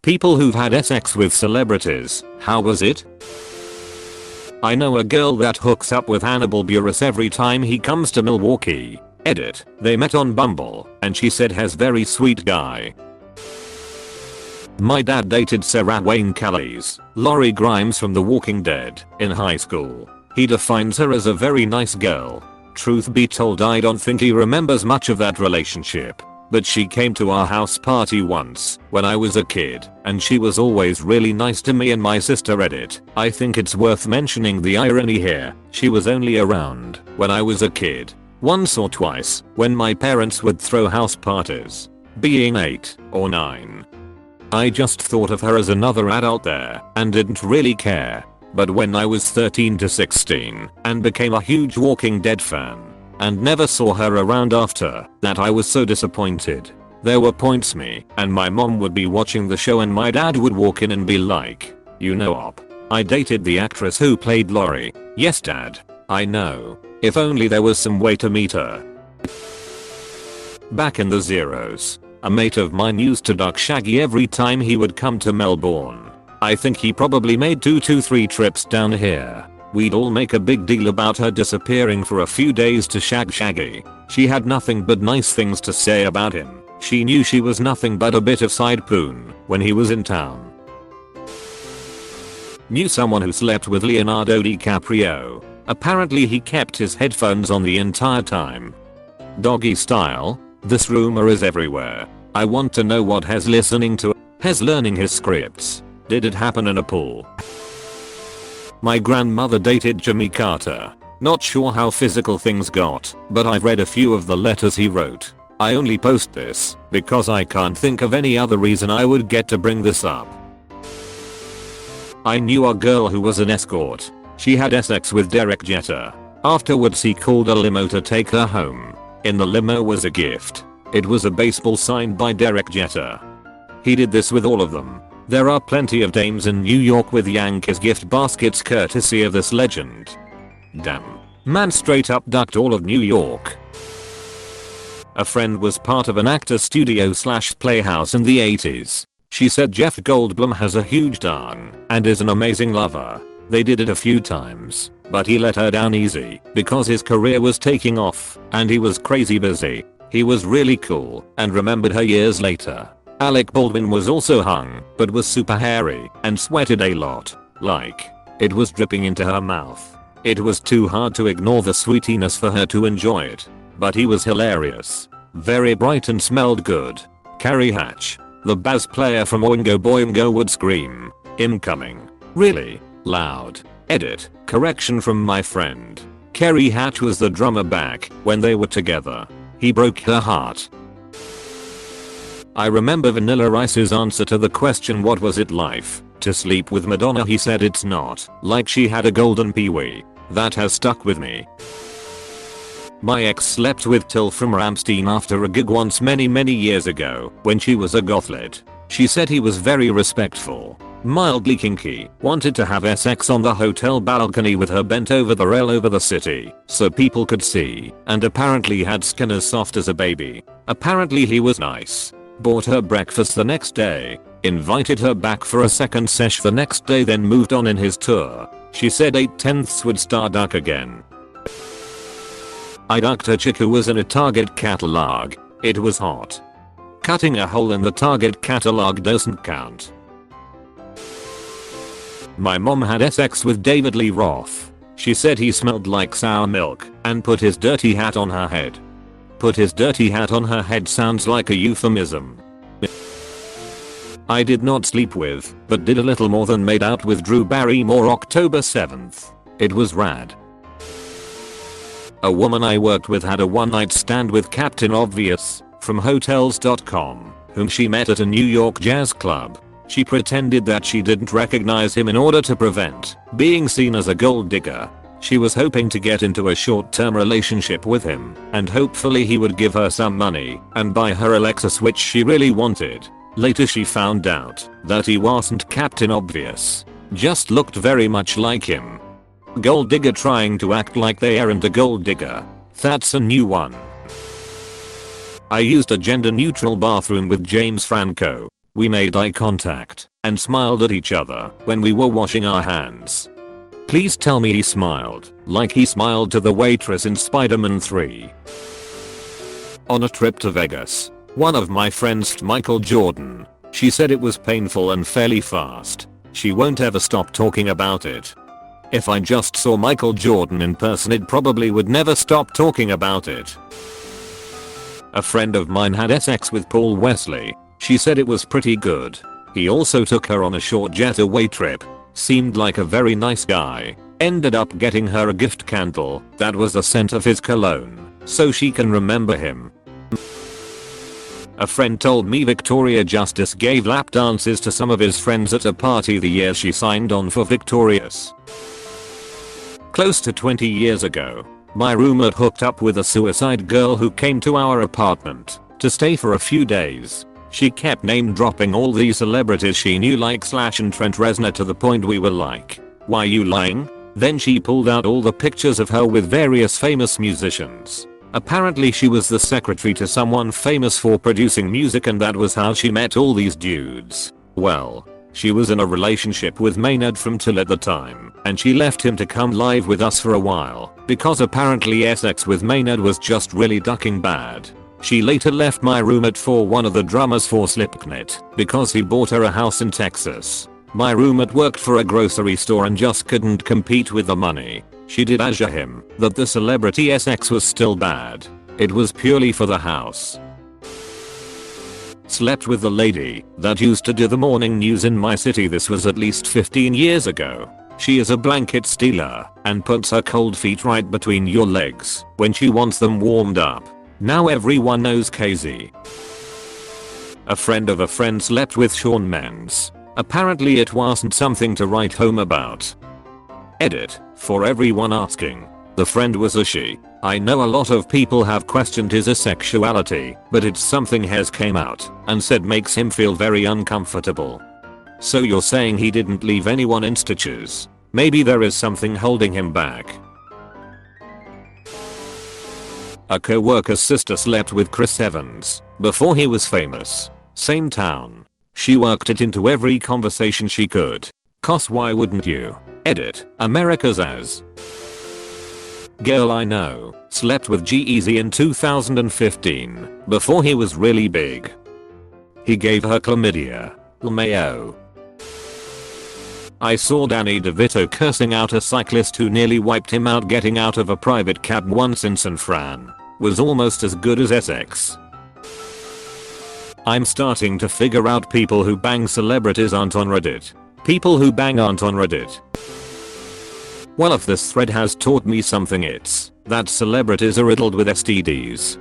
People who've had sex with celebrities, how was it? I know a girl that hooks up with Hannibal Buress every time he comes to Milwaukee. Edit. They met on Bumble, and she said he's very sweet guy. My dad dated Sarah Wayne Callies, Laurie Grimes from The Walking Dead, in high school. He defines her as a very nice girl. Truth be told, I don't think he remembers much of that relationship. But she came to our house party once when I was a kid, and she was always really nice to me and my sister. Edit. I think it's worth mentioning the irony here. She was only around when I was a kid. Once or twice when my parents would throw house parties. Being 8 or 9. I just thought of her as another adult there and didn't really care. But when I was 13 to 16 and became a huge Walking Dead fan and never saw her around after that, I was so disappointed. There were points me and my mom would be watching the show and my dad would walk in and be like, "You know op, I dated the actress who played Laurie." "Yes dad, I know. If only there was some way to meet her." Back in the zeros, a mate of mine used to duck Shaggy every time he would come to Melbourne. I think he probably made 2 to 3 trips down here. We'd all make a big deal about her disappearing for a few days to shag Shaggy. She had nothing but nice things to say about him. She knew she was nothing but a bit of side poon when he was in town. Knew someone who slept with Leonardo DiCaprio. Apparently he kept his headphones on the entire time. Doggy style. This rumor is everywhere. I want to know what Hez listening to. Hez learning his scripts. Did it happen in a pool? My grandmother dated Jimmy Carter. Not sure how physical things got, but I've read a few of the letters he wrote. I only post this because I can't think of any other reason I would get to bring this up. I knew a girl who was an escort. She had sex with Derek Jeter. Afterwards he called a limo to take her home. In the limo was a gift. It was a baseball signed by Derek Jeter. He did this with all of them. There are plenty of dames in New York with Yankees gift baskets courtesy of this legend. Damn. Man straight up ducked all of New York. A friend was part of an actor studio / playhouse in the 80s. She said Jeff Goldblum has a huge darn and is an amazing lover. They did it a few times, but he let her down easy because his career was taking off and he was crazy busy. He was really cool and remembered her years later. Alec Baldwin was also hung, but was super hairy and sweated a lot. Like, it was dripping into her mouth. It was too hard to ignore the sweetiness for her to enjoy it. But he was hilarious. Very bright and smelled good. Carrie Hatch, the bass player from Oingo Boingo, would scream, "Incoming!" really loud. Edit. Correction from my friend. Carrie Hatch was the drummer back when they were together. He broke her heart. I remember Vanilla Ice's answer to the question what was it like to sleep with Madonna. He said it's not like she had a golden peewee. That has stuck with me. My ex slept with Till from Rammstein after a gig once many years ago when she was a gothlet. She said he was very respectful, mildly kinky, wanted to have sex on the hotel balcony with her bent over the rail over the city so people could see, and apparently had skin as soft as a baby. Apparently he was nice. Bought her breakfast the next day, invited her back for a second sesh the next day, then moved on in his tour. She said 8/10 would star duck again. I ducked a chick who was in a Target catalog. It was hot. Cutting a hole in the Target catalog doesn't count. My mom had sex with David Lee Roth. She said he smelled like sour milk and put his dirty hat on her head. Put his dirty hat on her head sounds like a euphemism. I did not sleep with, but did a little more than made out with Drew Barrymore October 7th. It was rad. A woman I worked with had a one-night stand with Captain Obvious from Hotels.com, whom she met at a New York jazz club. She pretended that she didn't recognize him in order to prevent being seen as a gold digger. She was hoping to get into a short-term relationship with him, and hopefully he would give her some money and buy her a Lexus, which she really wanted. Later she found out that he wasn't Captain Obvious, just looked very much like him. Gold digger trying to act like they aren't a gold digger. That's a new one. I used a gender-neutral bathroom with James Franco. We made eye contact and smiled at each other when we were washing our hands. Please tell me he smiled like he smiled to the waitress in Spider-Man 3. On a trip to Vegas, one of my friends f***ed Michael Jordan. She said it was painful and fairly fast. She won't ever stop talking about it. If I just saw Michael Jordan in person, it probably would never stop talking about it. A friend of mine had sex with Paul Wesley. She said it was pretty good. He also took her on a short jet away trip. Seemed like a very nice guy. Ended up getting her a gift candle that was the scent of his cologne, so she can remember him. A friend told me Victoria Justice gave lap dances to some of his friends at a party the year she signed on for Victorious. Close to 20 years ago, my roommate hooked up with a suicide girl who came to our apartment to stay for a few days. She kept name dropping all these celebrities she knew like Slash and Trent Reznor to the point we were like, why you lying? Then she pulled out all the pictures of her with various famous musicians. Apparently she was the secretary to someone famous for producing music, and that was how she met all these dudes. Well, she was in a relationship with Maynard from Till at the time, and she left him to come live with us for a while because apparently sex with Maynard was just really ducking bad. She later left my roommate for one of the drummers for Slipknot because he bought her a house in Texas. My roommate worked for a grocery store and just couldn't compete with the money. She did assure him that the celebrity sex was still bad. It was purely for the house. Slept with the lady that used to do the morning news in my city. This was at least 15 years ago. She is a blanket stealer and puts her cold feet right between your legs when she wants them warmed up. Now everyone knows KZ. A friend of a friend slept with Shawn Mendes. Apparently it wasn't something to write home about. Edit, for everyone asking. The friend was a she. I know a lot of people have questioned his asexuality, but it's something has came out and said makes him feel very uncomfortable. So you're saying he didn't leave anyone in stitches? Maybe there is something holding him back. A co-worker's sister slept with Chris Evans before he was famous. Same town. She worked it into every conversation she could. 'Cause why wouldn't you? Edit, America's as. Girl I know slept with G-Eazy in 2015 before he was really big. He gave her chlamydia. LMAO. I saw Danny DeVito cursing out a cyclist who nearly wiped him out getting out of a private cab once in San Fran. Was almost as good as Essex. I'm starting to figure out people who bang celebrities aren't on Reddit. People who bang aren't on Reddit. Well, if this thread has taught me something, it's that celebrities are riddled with STDs.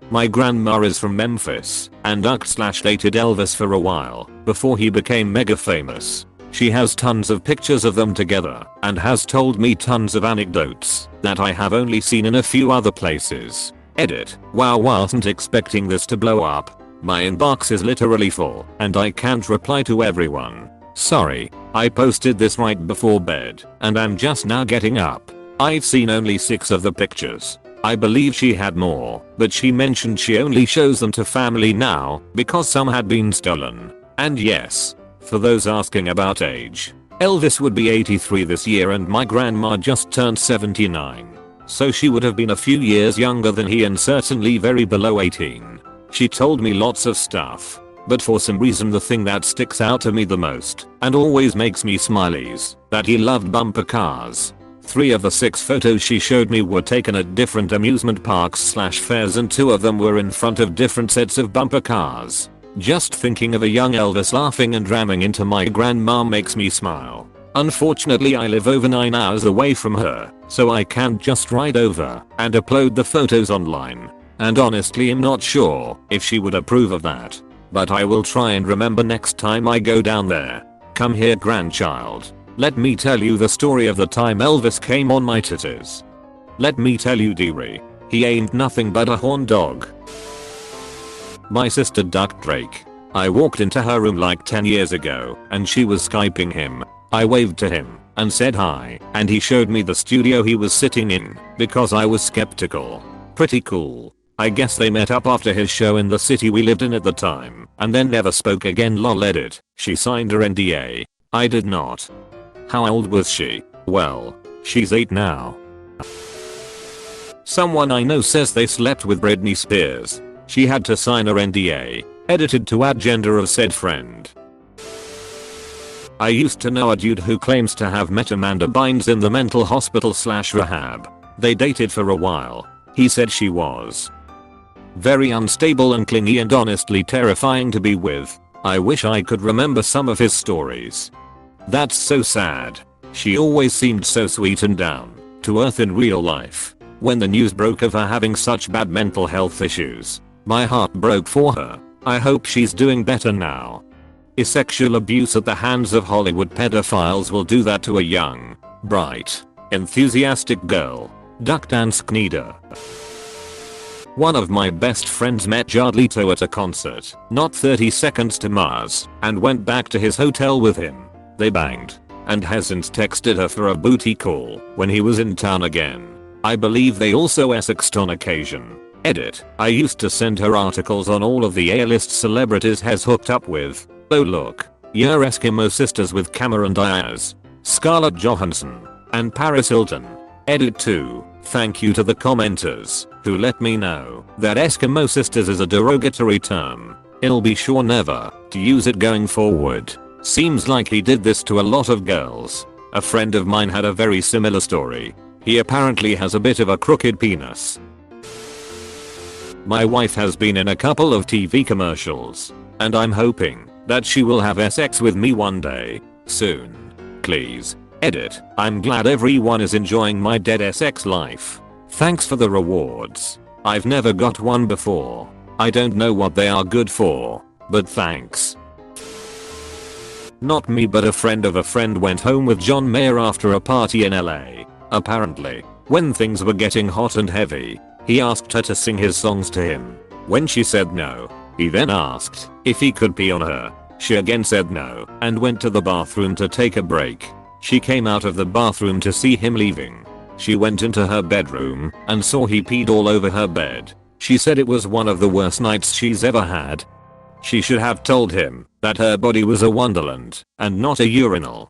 My grandma is from Memphis and dated Elvis for a while before he became mega famous. She has tons of pictures of them together and has told me tons of anecdotes that I have only seen in a few other places. Edit, wow, wasn't expecting this to blow up. My inbox is literally full and I can't reply to everyone. Sorry, I posted this right before bed and I'm just now getting up. I've seen only 6 of the pictures. I believe she had more, but she mentioned she only shows them to family now because some had been stolen. And yes, for those asking about age, Elvis would be 83 this year and my grandma just turned 79. So she would have been a few years younger than he and certainly very below 18. She told me lots of stuff, but for some reason the thing that sticks out to me the most and always makes me smileys, that he loved bumper cars. 3 of the 6 photos she showed me were taken at different amusement parks/fairs and 2 of them were in front of different sets of bumper cars. Just thinking of a young Elvis laughing and ramming into my grandma makes me smile. Unfortunately I live over 9 hours away from her, so I can't just ride over and upload the photos online. And honestly I'm not sure if she would approve of that. But I will try and remember next time I go down there. Come here grandchild. Let me tell you the story of the time Elvis came on my titties. Let me tell you dearie, he ain't nothing but a horn dog. My sister ducked Drake. I walked into her room like 10 years ago and she was Skyping him. I waved to him and said hi and he showed me the studio he was sitting in because I was skeptical. Pretty cool. I guess they met up after his show in the city we lived in at the time and then never spoke again. Lol edit. She signed her NDA. I did not. How old was she? Well, she's 8 now. Someone I know says they slept with Britney Spears. She had to sign her NDA. Edited to add gender of said friend. I used to know a dude who claims to have met Amanda Bynes in the mental hospital/rehab. They dated for a while. He said she was very unstable and clingy and honestly terrifying to be with. I wish I could remember some of his stories. That's so sad. She always seemed so sweet and down to earth in real life. When the news broke of her having such bad mental health issues, my heart broke for her. I hope she's doing better now. Is sexual abuse at the hands of Hollywood pedophiles will do that to a young, bright, enthusiastic girl. Duck Dance Knieder. One of my best friends met Jared Leto at a concert, not 30 Seconds to Mars, and went back to his hotel with him. They banged, and has since texted her for a booty call when he was in town again. I believe they also sexted on occasion. Edit. I used to send her articles on all of the A-list celebrities has hooked up with. Oh look, you're Eskimo sisters with Cameron Diaz, Scarlett Johansson, and Paris Hilton. Edit 2. Thank you to the commenters who let me know that Eskimo sisters is a derogatory term. I'll be sure never to use it going forward. Seems like he did this to a lot of girls. A friend of mine had a very similar story. He apparently has a bit of a crooked penis. My wife has been in a couple of TV commercials, and I'm hoping that she will have sex with me one day, soon. Please. Edit. I'm glad everyone is enjoying my dead sex life. Thanks for the rewards. I've never got one before. I don't know what they are good for, but thanks. Not me, but a friend of a friend went home with John Mayer after a party in LA. Apparently, when things were getting hot and heavy, he asked her to sing his songs to him. When she said no, he then asked if he could pee on her. She again said no and went to the bathroom to take a break. She came out of the bathroom to see him leaving. She went into her bedroom and saw he peed all over her bed. She said it was one of the worst nights she's ever had. She should have told him that her body was a wonderland and not a urinal.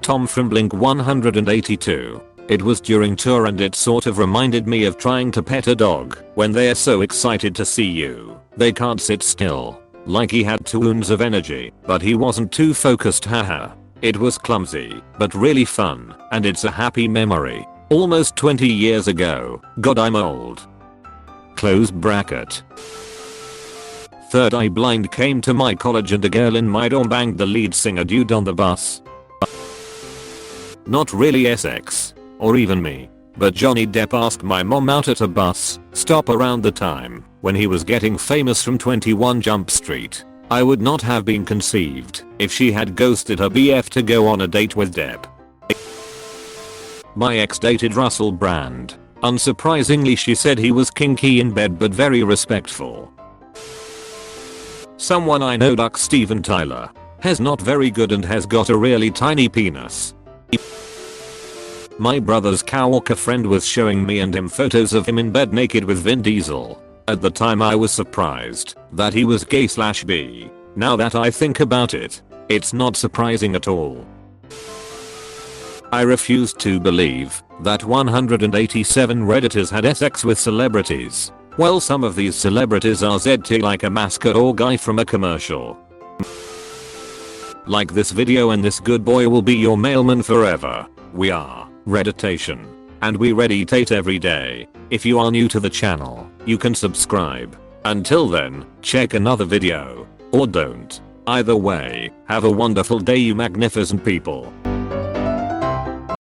Tom from Blink 182. It was during tour and it sort of reminded me of trying to pet a dog when they are so excited to see you. They can't sit still. Like he had 2 ounces of energy, but he wasn't too focused, haha. It was clumsy, but really fun, and it's a happy memory. Almost 20 years ago. God, I'm old. Close bracket. Third Eye Blind came to my college and a girl in my dorm banged the lead singer dude on the bus. Not really Essex, or even me, but Johnny Depp asked my mom out at a bus stop around the time when he was getting famous from 21 Jump Street. I would not have been conceived if she had ghosted her BF to go on a date with Depp. My ex dated Russell Brand. Unsurprisingly, she said he was kinky in bed but very respectful. Someone I know, Duck Steven Tyler, has not very good and has got a really tiny penis. My brother's coworker friend was showing me and him photos of him in bed naked with Vin Diesel. At the time I was surprised that he was gay/bi. Now that I think about it, it's not surprising at all. I refuse to believe that 187 Redditors had sex with celebrities. Well, some of these celebrities are ZT like a mascot or guy from a commercial. Like this video and this good boy will be your mailman forever. We are Redditation, and we Redditate every day. If you are new to the channel, you can subscribe. Until then, check another video, or don't. Either way, have a wonderful day, you magnificent people.